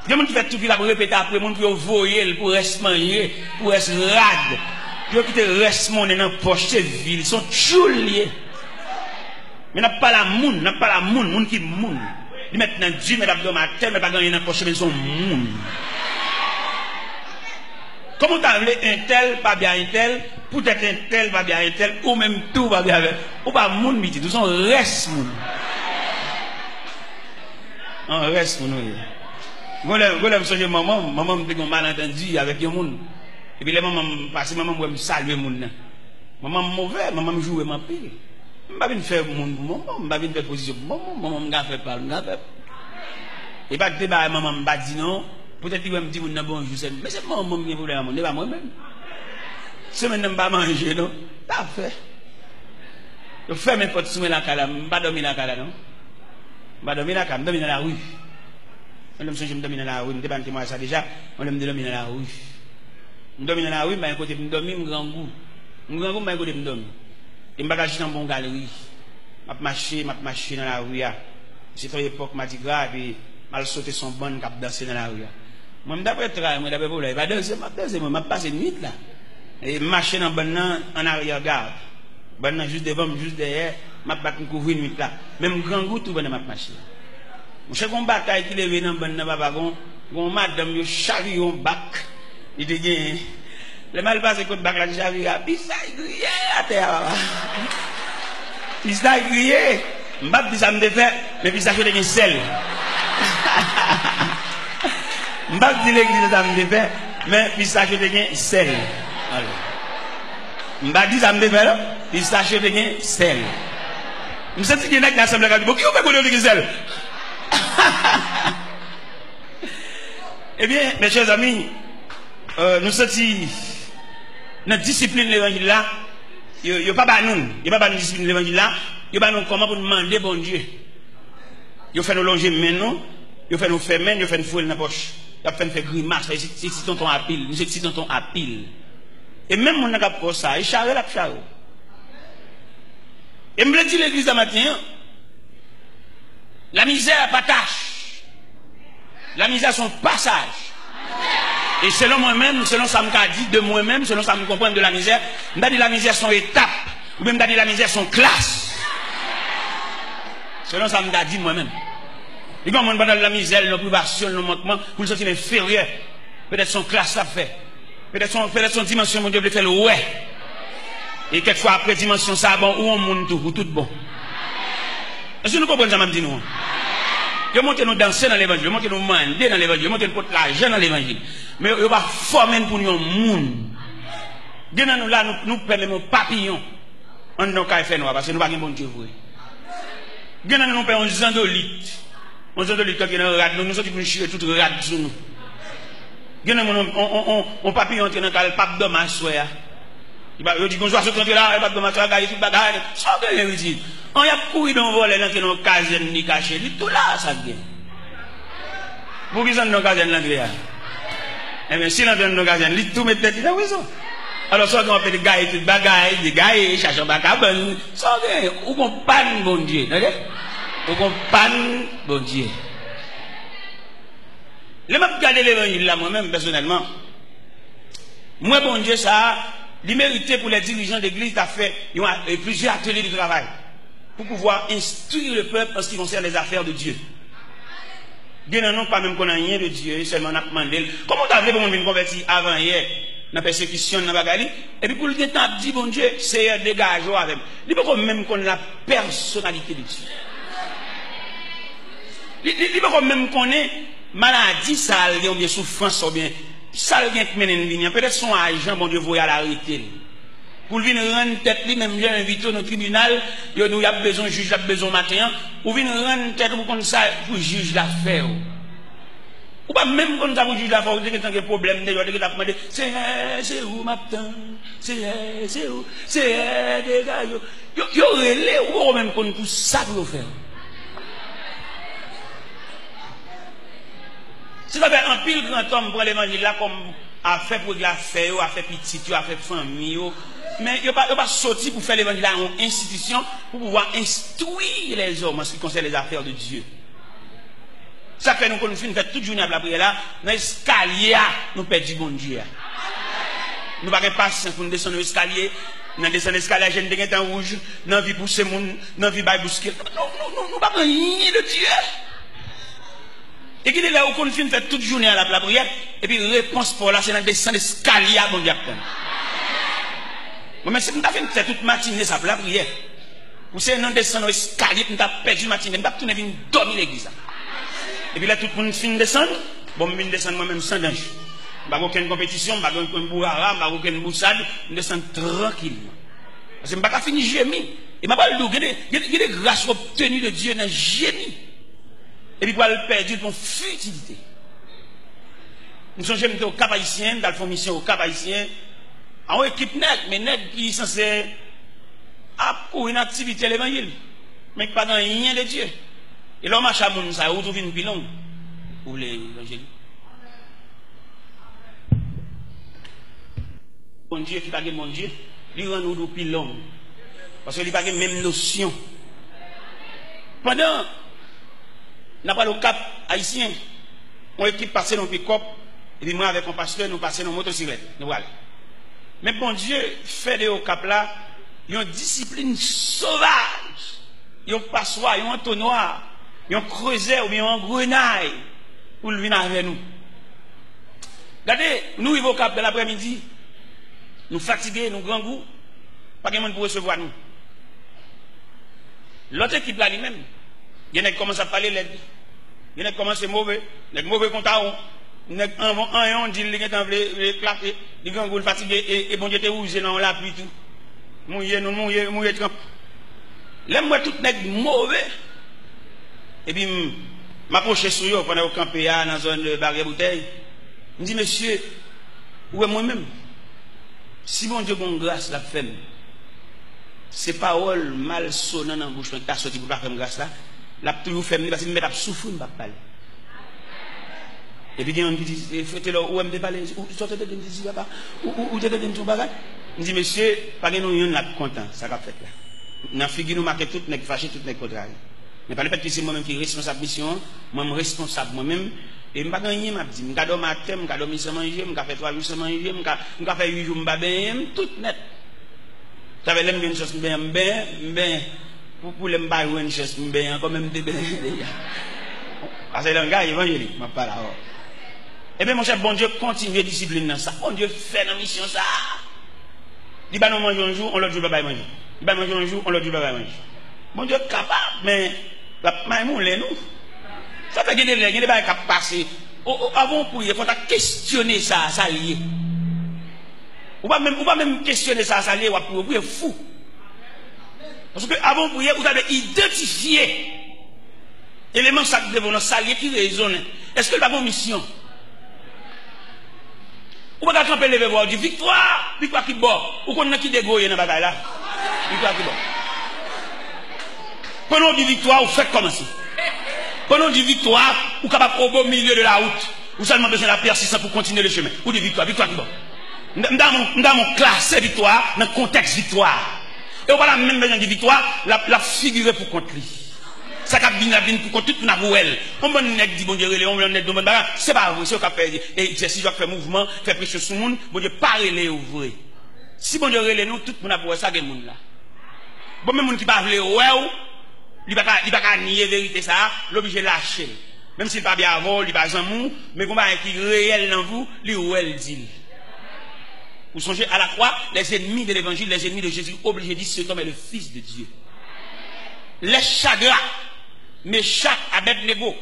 Il y a des gens qui font tout qui va répéter après, des gens qui vont voyer pour rester manger, pour rester rade. Puis qui te reste mon dans la poche, c'est ville, ils sont chouliers. Mais n'a pas la moun, n'a pas la moun qui moun. Ils mettent dans Dieu, mais dans ma tête, mais pas gagner dans la poche, mais ils sont moun. Comment t'as appelé un tel, pas bien un tel, peut-être un tel, pas bien un tel, ou même tout, pas bien, ou pas moun, midi, tout sont reste moun. On reste moun. Moi, je me souviens, maman me dit qu'on malentendu avec un monde. Et puis, les mamans passent, maman me salue le monde. Maman mauvais, maman me joue ma pile. Je ne vais pas faire monde pour maman, je ne vais pas faire position pour maman, je ne vais pas faire parler, je ne vais pas faire. Et pas de débat, maman me dit non. Peut-être qu'il va me dire bonjour, mais c'est maman qui voulait mon, c'est pas moi-même. Si je ne vais pas manger, non, t'as fait. Je fais mes potes sous la cala, je ne vais pas dormir dans la cala, non. Je ne vais pas dormir dans la cala, je vais dormir dans la rue. Je me domine dans la rue, je ne sais pas ça déjà, on me domine dans la rue. Je domine dans la rue, mais un côté, je dormir, je grand goût. Je grand goût, mais un côté, je dormir. Et je bagage dans une galerie. Je marche dans la rue. C'est une époque, je dit grave, et je sauté son bon cap danser dans la rue. Moi, d'après travail, moi, d'après problème, je vais passer une nuit là. Et je marche dans bon en arrière-garde. Bon juste devant, juste derrière, je vais couvrir une nuit là. Même grand goût, tout bon, je marche. Je suis un bataille qui est venu dans le bagon, on madame, yo charrie un bac, il te dit, le mal passé contre bac, la charrie, puis ça y grillé à terre. Puis ça y grillé, je ne dis ça me fait, mais puis ça je te sel. Je ne dis l'église ça me fait, mais puis ça je te sel. Je ne dis ça me fait, puis ça je te sel. Je me sens qu'il y a une assemblée qui dit, qui vous fait que sel? Eh bien, mes chers amis, nous sommes notre discipline de l'évangile là, il n'y a pas de discipline de l'évangile là, il n'y a pas comment pour demander bon Dieu. Il fait nous longer maintenant, il fait nous faire main, il fait nous fouler dans la poche, il fait nous faire grimace, c'est si tonton à pile, nous c'est tonton à pile. Et même mon n'a pas ça, il charre la charre. Et me dit l'église ce matin, la misère pas tâche. La misère son passage. Et selon moi-même, selon ça me dit de moi-même, selon ça me comprend de la misère, je dis la misère son étape, ou même je dis la misère son classe. Selon ça me dit moi-même. Et quand on parle de la misère, nos privations, nos manquements, pour le sentir inférieur, peut-être son classe ça fait. Peut-être son dimension, mon Dieu, peut faire le ouais. Et quelquefois après dimension ça, bon, où on monte tout, ou tout bon. Est-ce que nous comprenons ça, m'a dit nous? Je monte nous danser dans l'évangile, je monte nous mander dans l'évangile, je monte nous porter l'argent dans l'évangile. Mais il va former pour nous un monde. Nous là, nous prenons un papillon. On ne peut pas faire parce que nous n'avons pas de bon Dieu. Nous prenons un zandolite. Un zandolite qui est dans le rad, nous sommes tous chier tout rad sur nous. On papillon qui est dans le pape de ma soeur. Il dit bonjour à ce qu'on est là, il va de ma soeur, il dit bagaille. Ça que je dis. On y a couru dans le volet, dans le caserne, ni caché, tout là, ça vient. Vous qui êtes dans le caserne, l'anglais. Eh bien, si dans le caserne, tout met tête, il a raison. Alors, soit on fait des gars, des bagailles, des gars, cherchent un bagage, ça vient. Ou qu'on panne, bon Dieu, ou qu'on panne, bon Dieu. Je vais regarder l'évangile là, moi-même, personnellement. Moi, bon Dieu, ça, il méritait pour les dirigeants d'église d'avoir fait plusieurs ateliers de travail. Pour pouvoir instruire le peuple en ce qui concerne les affaires de Dieu. Bien non, pas même qu'on a rien de Dieu, seulement on a demandé. Comment tu as vu pour nous convertir avant hier, dans la persécution, dans la bagarre, et puis pour le temps, dit bon Dieu, c'est dégage avec. Il faut même qu'on ait la personnalité de Dieu. Il faut même qu'on ait maladie, ça ou bien souffrance, ou bien ça vient qui mène une ligne. Peut-être son agent, bon Dieu, vous à l'arrêter. Pour venir rendre tête, même j'ai invité au tribunal, il y a besoin de juge, il y a besoin de matin, ou venir rendre tête pour ça, pour juge l'affaire. Ou pas même quand vous juge l'affaire, vous avez un problème, vous avez demandé, c'est où matin, c'est où, c'est des gars, il y aurait ou même qu'on tout ça pour faire. Si vous avez un pile grand homme pour l'évangile là, comme a fait pour la faire, a fait petit, a fait famille, mais il n'y a pas sorti pour faire l'évangile à une institution pour pouvoir instruire les hommes en ce qui concerne les affaires de Dieu. Ça fait nous qu'on fait toute journée à la prière là, dans l'escalier, nous perdons bon Dieu. Nous n'avons pas patience pour nous descendre l'escalier, nous descendre l'escalier, j'ai une temps rouge, nous vie pousser moun, nous vie bailler bousquer. Non, nous n'avons rien de Dieu. Et qui est là où qu'on fait toute journée à la prière, et puis réponse pour là, c'est dans descendre l'escalier, bon Dieu. Mais si nous avons fait toute matinée ça pour la prière, vous savez, nous descendons l'escalier, nous avons perdu la matinée, nous avons tourné venir dormir l'église. Et puis là, tout le monde finit de descendre, bon, je descends moi-même sans danger. Je n'ai aucune compétition, je n'ai aucune bourrara, je n'ai aucune boussade, je descends tranquillement. Parce que je n'ai pas fini de gémir. Et je n'ai pas le il y a des grâces obtenues de Dieu dans le génie. Et puis, pour le perdre dans futilité. Nous sommes jamais au Cap Haïtien, dans la mission au Cap Haïtien, en équipe net, mais net qui est censé pour une activité l'évangile, mais pas dans rien de Dieu. Et l'homme a chamoun, ça, où trouve une pilon pour l'évangile. Mon Dieu qui n'a pas mon Dieu, lui rend nous pilon. Parce qu'il n'a pas la même notion. Pendant, n'a pas le Cap Haïtien, on équipe passer dans le pick-up, et puis moi avec mon pasteur, nous passons dans la motocyclette. Nous voilà. Mais bon Dieu fait de au Cap là, il y a une discipline sauvage. Il y a un passoire, il y a un entonnoir, il y a un creuset ou bien un grenaille pour le venir avec nous. Regardez, nous arrivons au Cap de l'après-midi, nous fatigués, nous grand goût, pas de monde pour recevoir nous. L'autre équipe là lui-même, il y en a qui commencent à parler l'aide. Il y en a qui commencent à mauvais, les mauvais comptes à on dit les gens veulent claquer, les gens veulent fatiguer et bon Dieu te rouge dans la pluie tout. Mouillé trempe. L'aime moi tout nèg mauvais. Et puis m'approcher sur eux pendant au camper dans la zone de barrière bouteille. Me dit monsieur, où est moi-même? Si bon Dieu bon grâce la fait. Ces paroles mal sonnant dans la bouche, t'as sorti pour pas faire grâce là. La toujours fait parce que me mettre souffrir me pas parler. Et puis il y a un qui dit faites là où me parler ou sortez de dit papa ou de tout bagage. Me dit monsieur, pas que nous yon là content ça qu'a fait là. Dans figure nous marquer tout nèg fâché tout nèg contraire. Mais pas le fait que c'est moi-même qui responsable mission, moi responsable moi-même et me pas gagner m'a dit, me ga dormir matin, me ga dormir sans manger, me ga faire 3 jours sans manger, me ga faire 8 jours me bien tout net. Ça veut l'aime une chose bien pour les m'ba une chose bien quand même déjà. Parce que le gars évangélique m'a pas là. Eh bien mon cher bon Dieu continue discipline dans ça. Bon Dieu fait dans mission ça. Il va nous manger un jour, on l'autre jour pas manger. Il va manger un jour, on l'autre jour pas manger. Bon Dieu capable mais la maïmoun les nous. Ça fait qu'il y a des bails qui passer. Avant pour il faut questionner ça lié. Ou pas même questionner ça lié ou pour fou. Parce que avant pour vous avez identifié éléments ça devant nous s'allier qui raisonne. Est-ce que la bonne mission? Ou pas camper lever voir du victoire qui bon. Ou qu'on a qui dégoyer dans bagaille là. Victoire qui bon. Pendant du victoire, vous faites comment ça? Pendant du victoire, vous capable au beau milieu de la route. Vous seulement besoin de la persistance pour continuer le chemin. Ou de victoire qui bon. Dans mon classe victoire, dans le contexte victoire. Et on va la même besoin de victoire, la figurer pour contre lui. Ça cap bien pour contre tout na elle. On bon nèg dit bon Dieu relé, on bon nèg de bon bagage, c'est pas vrai, c'est au cap faire et si je faire mouvement, faire pression sur monde, bon Dieu pas relé ouvrir. Si bon Dieu relé nous tout monde a pour ça gen monde là. Bon même monde qui pas vle ouais, il pas nier vérité ça, l'obligé lâcher. Même s'il pas bien avant, il pas amour, mais combat qui réel dans vous, lui ouais dit. Vous songez à la croix, les ennemis de l'évangile, les ennemis de Jésus, obligés de dire cet homme est le Fils de Dieu. Les chagrins, Meshach, Abednego,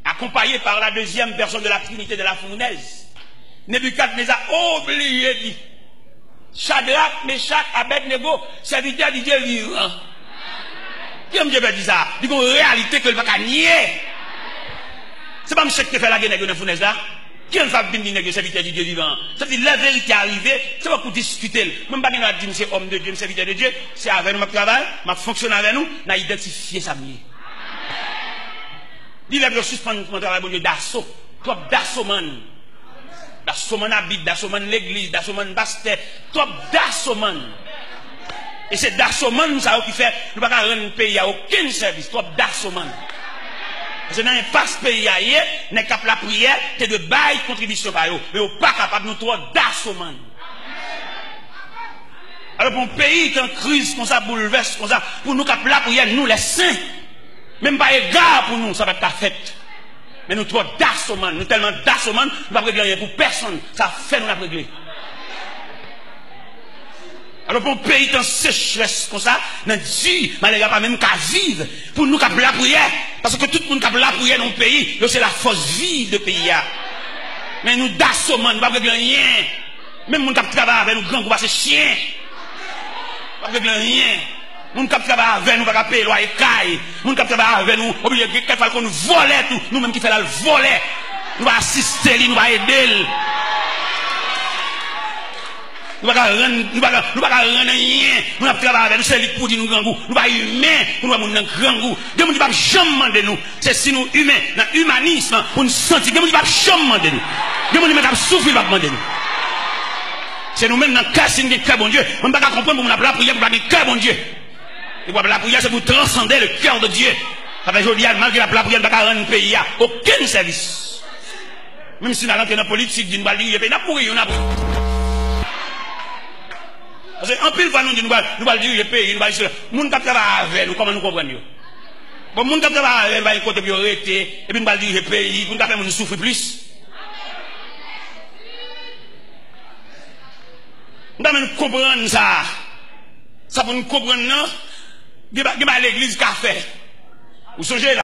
accompagné par la deuxième personne de la Trinité de la fournaise, Nebuchadnezzar obligé de dire Shadrach, Meshach, Abednego, serviteur de Dieu vivant. Qui aime Dieu dit ça? Il y a une réalité que le va nier. C'est pas Meshach qui fait la guerre de la fournaise là. Qui est le fait de dire serviteur de Dieu vivant? Ça veut dire la vérité arrivée, c'est pas pour discuter. Même pas qu'il a dit c'est homme de Dieu, serviteur de Dieu, c'est avec nous ma travail, ma fonctionne avec nous, n'a identifié ça mieux. Il a suspendre mon travail, bon Dieu, d'assaut. Trop d'assaut, man. D'assaut, man habite, d'assaut, man l'église, d'assaut, man pasteur. Trop d'assaut, man. Et c'est d'assaut, man, nous savons qui fait, nous ne pouvons pas rendre le pays à aucun service. Trop d'assaut, man. Parce que dans l'impasse pays, n'est qu'à la prière, c'est de bailler contribution par eux. Mais on n'est pas capable de nous trouver d'assommant. Alors pour un pays qui est en crise, comme ça, bouleverse, comme ça, pour nous capable la prière, nous les saints, même pas égard pour nous, ça va être ta fête. Mais nous trouvons d'assommant, nous tellement d'assommant, nous ne pouvons pas régler rien pour personne. Ça fait nous la régler. Alors pour un pays en sécheresse comme ça, nous disons, mais il n'y a pas même qu'à vivre pour nous capable la prière. Parce que tout le monde capable la prière dans le pays, c'est la force vive de pays. Mais nous d'assommant, nous ne pouvons pas régler rien. Même nous qui travaillons avec nous, grands groupes, c'est chien. Nous ne pouvons pas régler rien. Nous qui travaillons avec nous, nous ne pouvons pas payer loyer caille. Nous qui travaillons avec nous, obligé qu'on nous vole tout. Nous-mêmes qui faisons le voler. Nous allons assister, nous allons aider. Nous ne pouvons pas rendre rien. Nous ne pouvons pas avec nous, c'est lui pour dire nous grand goût. Nous ne pouvons pas humains pour nous avoir un grand goût. Nous ne pouvons pas jamais demander nous. C'est si nous humains, dans l'humanisme, pour nous sentir. Nous ne pouvons pas jamais demander nous. Nous ne pouvons pas souffrir pour demander nous. C'est nous-mêmes dans le cas qui est très bon Dieu. On ne peut pas comprendre pour nous la prière pour dire cœur bon Dieu. Et la prière, c'est pour transcender le cœur de Dieu. Ça fait aujourd'hui, malgré la prière, on ne peut pas rendre un pays à aucun service. Même si nous rentrons dans la politique, nous allons dire, on a pourri, on a pourri. Parce qu'en pile fois, nous allons dire, le pays, nous allons dire, nous ne pouvons pas avec nous, comment nous comprenons. Bon, nous ne pouvons pas avec nous, nous côté pour arrêter, et puis nous allons dire, le pays, nous ne pouvons pas souffrir plus. Nous devons comprendre ça. Ça pour nous comprendre, non? Il y a l'église qui a fait. Vous songez là?